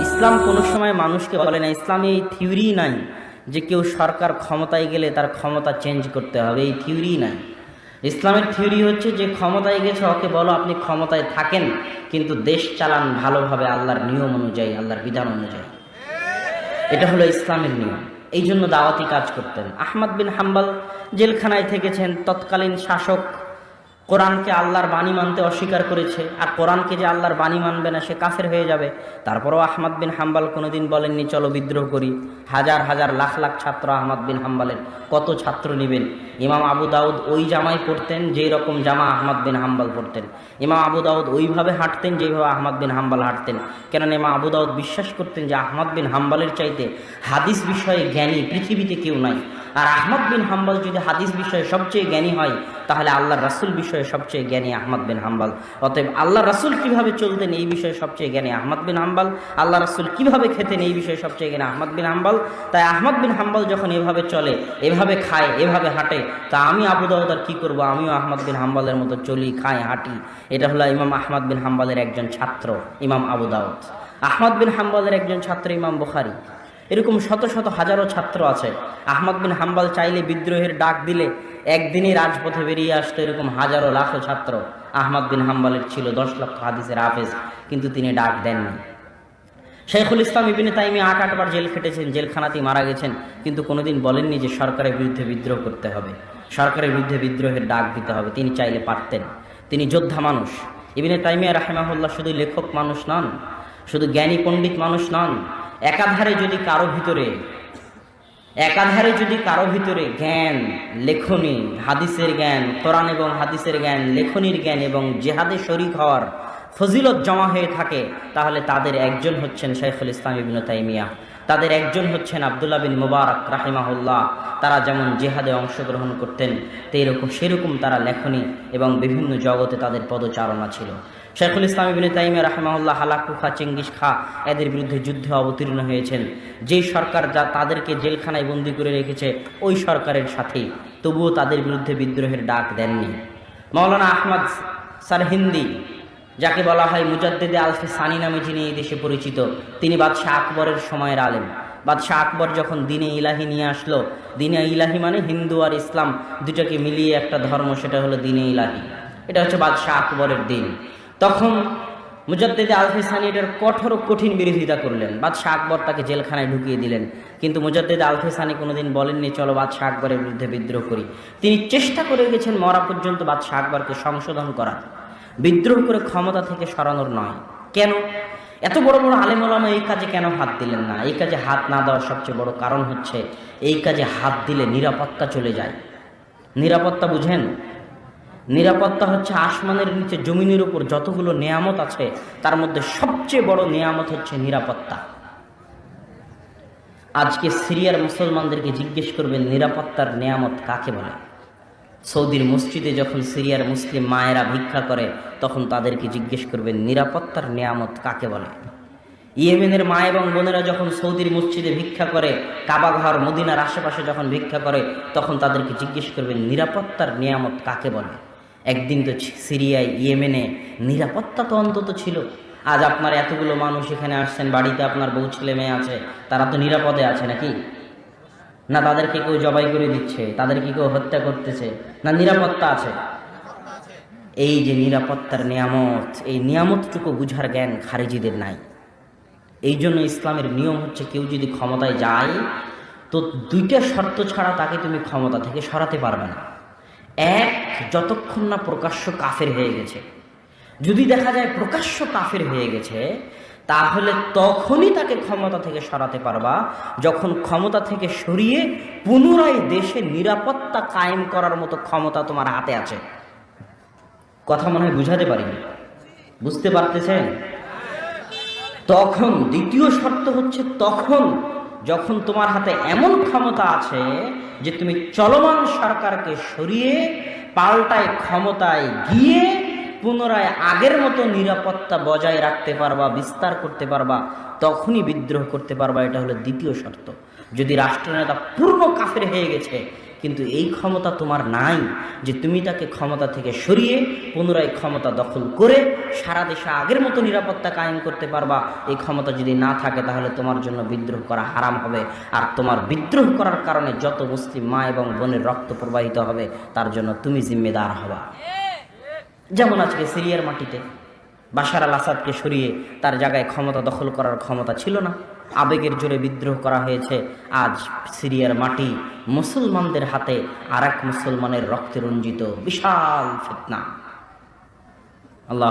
ইসলাম কোনো সময় মানুষকে বলে না, ইসলামে এই থিওরি নাই যে কেউ সরকার ক্ষমতায় গেলে তার ক্ষমতা চেঞ্জ করতে হবে, এই থিওরি নাই। ইসলামের থিওরি হচ্ছে যে ক্ষমতায় গেছে ওকে বলো আপনি ক্ষমতায় থাকেন, কিন্তু দেশ চালান ভালোভাবে আল্লাহর নিয়ম অনুযায়ী, আল্লাহর বিধান অনুযায়ী। এটা হলো ইসলামের নিয়ম। এই জন্য দাওয়াতি কাজ করতেন। আহমদ বিন হাম্বল জেলখানায় থেকেছেন, তৎকালীন শাসক কোরআনকে আল্লাহর বাণী মানতে অস্বীকার করেছে, আর কোরআনকে যে আল্লাহর বাণী মানবে না সে কাফের হয়ে যাবে। তারপরেও আহমদ বিন হাম্বল কোনোদিন বলেননি চলো বিদ্রোহ করি। হাজার হাজার লাখ লাখ ছাত্র আহমদ বিন হাম্বলের, কত ছাত্র নেবেন। ইমাম আবু দাউদ ওই জামাই পড়তেন যেই রকম জামা আহমদ বিন হাম্বল পড়তেন। ইমাম আবু দাউদ ওইভাবে হাঁটতেন যেভাবে আহমদ বিন হাম্বল হাঁটতেন। কেননা ইমাম আবু দাউদ বিশ্বাস করতেন যে আহমদ বিন হাম্বলের চাইতে হাদিস বিষয়ে জ্ঞানী পৃথিবীতে কেউ নাই। আর আহমদ বিন হাম্বল যদি হাদিস বিষয়ে সবচেয়ে জ্ঞানী হয়, তাহলে আল্লাহ রাসূল বিষয়ে সবচেয়ে জ্ঞানী আহমদ বিন হাম্বল। অতএব আল্লাহ রাসূল কিভাবে চলতেন এই বিষয়ে সবচেয়ে জ্ঞানী আহমদ বিন হাম্বল, আল্লাহ রাসূল কিভাবে খেতেন এই বিষয়ে সবচেয়ে জ্ঞানী আহমদ বিন হাম্বল। তাই আহমদ বিন হাম্বল যখন এভাবে চলে, এভাবে খায়, এভাবে হাঁটে, তা আমি আবু দাউদ আর কি করবো? আমিও আহমদ বিন হাম্বলের মতো চলি, খাই, হাঁটি। এটা হলো ইমাম আহমদ বিন হাম্বলের একজন ছাত্র ইমাম আবু দাউদ। আহমদ বিন হাম্বলের একজন ছাত্র ইমাম বুখারী। এরকম শত শত হাজারো ছাত্র আছে। আহমদ বিন হাম্বল চাইলে বিদ্রোহের ডাক দিলে একদিনই রাজপথে বেরিয়ে আসতো এরকম হাজারো লাখো ছাত্র। আহমদ বিন হাম্বলের ছিল 10 লক্ষ হাদিসের হাফেজ, কিন্তু তিনি ডাক দেননি। শাইখুল ইসলাম ইবনে তাইমিয়া 8 বার জেল খেটেছেন, জেলখানাতেই মারা গেছেন, কিন্তু কোনোদিন বলেননি যে সরকারের বিরুদ্ধে বিদ্রোহ করতে হবে, সরকারের বিরুদ্ধে বিদ্রোহের ডাক দিতে হবে। তিনি চাইলে পারতেন। তিনি যোদ্ধা মানুষ। ইবনে তাইমিয়া রাহিমাহুল্লাহ শুধু লেখক মানুষ নন, শুধু জ্ঞানী পণ্ডিত মানুষ নন। একাধারে যদি কারো ভিতরে জ্ঞান, লেখনী, হাদিসের জ্ঞান, কোরআন এবং হাদিসের জ্ঞান, লেখনীর জ্ঞান এবং জিহাদে শরীক হওয়ার ফজিলত জমা হয়ে থাকে, তাহলে তাদের একজন হচ্ছেন শাইখুল ইসলাম ইবনে তাইমিয়া, তাদের একজন হচ্ছেন আব্দুল্লাহ বিন মুবারক রাহিমাহুল্লাহ। তারা যেমন জিহাদে অংশগ্রহণ করতেন, সেরকম তারা লেখনী এবং বিভিন্ন জগতে তাদের পদচারণা ছিল। শাইখুল ইসলাম ইবনে তাইমিয়া রাহিমাহুল্লাহ হালাকু খা, চেঙ্গিস খা এদের বিরুদ্ধে যুদ্ধে অবতীর্ণ হয়েছেন। যেই সরকার যা তাদেরকে জেলখানায় বন্দি করে রেখেছে ওই সরকারের সাথেই, তবুও তাদের বিরুদ্ধে বিদ্রোহের ডাক দেননি। মাওলানা আহমদ সারহিন্দি, যাকে বলা হয় মুজাদ্দিদে আলফে সানি নামে যিনি এই দেশে পরিচিত, তিনি বাদশাহ আকবরের সময়ের আলেম। বাদশাহ আকবর যখন দিনে ইলাহি নিয়ে আসলো, দিনে ইলাহি মানে হিন্দু আর ইসলাম দুটাকে মিলিয়ে একটা ধর্ম, সেটা হলো দিনে ইলাহি। এটা হচ্ছে বাদশাহ আকবরের দিন। তখন মুজাদ্দিদে আলফে সানি এটার কঠিন বিরোধিতা করলেন। বাদশাহ আকবর তাকে জেলখানায় ঢুকিয়ে দিলেন। কিন্তু মুজাদ্দিদে আলফে সানি কোনোদিন বলেননি চলো বাদশাহ আকবরের বিরুদ্ধে বিদ্রোহ করি। তিনি চেষ্টা করে গেছেন মরা পর্যন্ত বাদশাহ আকবরকে সংশোধন করা, বিদ্রোহ করে ক্ষমতা থেকে সরানোর নয়। কেন? এত বড় বড় আলেম ওলামা এই কাজে কেন হাত দিলেন না? এই কাজে হাত না দেওয়ার সবচেয়ে বড় কারণ হচ্ছে এই কাজে হাত দিলে নিরাপত্তা চলে যায়। নিরাপত্তা বুঝেন? নিরাপত্তা হচ্ছে আসমানের নিচে জমিনের উপর যতগুলো নেয়ামত আছে তার মধ্যে সবচেয়ে বড় নেয়ামত হচ্ছে নিরাপত্তা। আজকে সিরিয়ার মুসলমানদেরকে জিজ্ঞেস করবেন নিরাপত্তার নেয়ামত কাকে বলে। সৌদির মসজিদে যখন সিরিয়ার মুসলিম মায়েরা ভিক্ষা করে, তখন তাদেরকে জিজ্ঞেস করবেন নিরাপত্তার নেয়ামত কাকে বলে। ইয়েমেনের মা এবং বোনেরা যখন সৌদির মসজিদে ভিক্ষা করে, কাবাঘর মদিনার আশেপাশে যখন ভিক্ষা করে, তখন তাদেরকে জিজ্ঞেস করবেন নিরাপত্তার নিয়ামত কাকে বলে। একদিন তো সিরিয়ায়, ইয়েমেনে নিরাপত্তা তো অন্তত ছিল। আজ আপনার এতগুলো মানুষ এখানে আসছেন, বাড়িতে আপনার বউ ছেলে মেয়ে আছে, তারা তো নিরাপদে আছে নাকি? না তাদেরকে কেউ জবাই করে দিচ্ছে, তাদেরকে কেউ হত্যা করতেছে, না নিরাপত্তা আছে? এই যে নিরাপত্তার নিয়ামত, এই নিয়ামতটুকু বুঝার জ্ঞান খারিজিদের নাই। এই জন্য ইসলামের নিয়ম হচ্ছে কেউ যদি ক্ষমতায় যায় তো 2টা শর্ত ছাড়া তাকে তুমি ক্ষমতা থেকে সরাতে পারবে না। এক, যতক্ষণ না প্রকাশ্য কাফের হয়ে গেছে। যদি দেখা যায় প্রকাশ্য কাফের হয়ে গেছে, তাহলে তখনই তাকে ক্ষমতা থেকে সরাতে পারবা, যখন ক্ষমতা থেকে সরিয়ে পুনরায় দেশে নিরাপত্তা কায়েম করার মতো ক্ষমতা তোমার হাতে আছে। কথা মনে হয় বুঝাতে পারিনি, বুঝতে পারতেছেন? তখন দ্বিতীয় শর্ত হচ্ছে যখন তোমার হাতে এমন ক্ষমতা আছে যে তুমি চলমান সরকারকে সরিয়ে পাল্টায় ক্ষমতায় গিয়ে পুনরায় আগের মতো নিরাপত্তা বজায় রাখতে পারবা, বিস্তার করতে পারবা, তখনই বিদ্রোহ করতে পারবা। এটা হলো দ্বিতীয় শর্ত। যদি রাষ্ট্রনেতা পূর্ণ কাফের হয়ে গেছে কিন্তু এই ক্ষমতা তোমার নাই যে তুমি তাকে ক্ষমতা থেকে সরিয়ে পুনরায় ক্ষমতা দখল করে সারা দেশে আগের মতো নিরাপত্তা কায়েম করতে পারবা। এই ক্ষমতা যদি না থাকে তাহলে তোমার জন্য বিদ্রোহ করা হারাম হবে, আর তোমার বিদ্রোহ করার কারণে যত মুসলিম মা এবং বোনের রক্ত প্রবাহিত হবে তার জন্য তুমি জিম্মেদার হবা। যেমন আজকে সিরিয়ার মাটিতে বাশার আল আসাদকে সরিয়ে তার জায়গায় ক্ষমতা দখল করার ক্ষমতা ছিল না, আবেগের জোরে বিদ্রোহ করা হয়েছে। আজ সিরিয়ার মাটি মুসলমানদের হাতে আর এক মুসলমানের রক্তে রঞ্জিত, বিশাল ফিতনা। আল্লাহ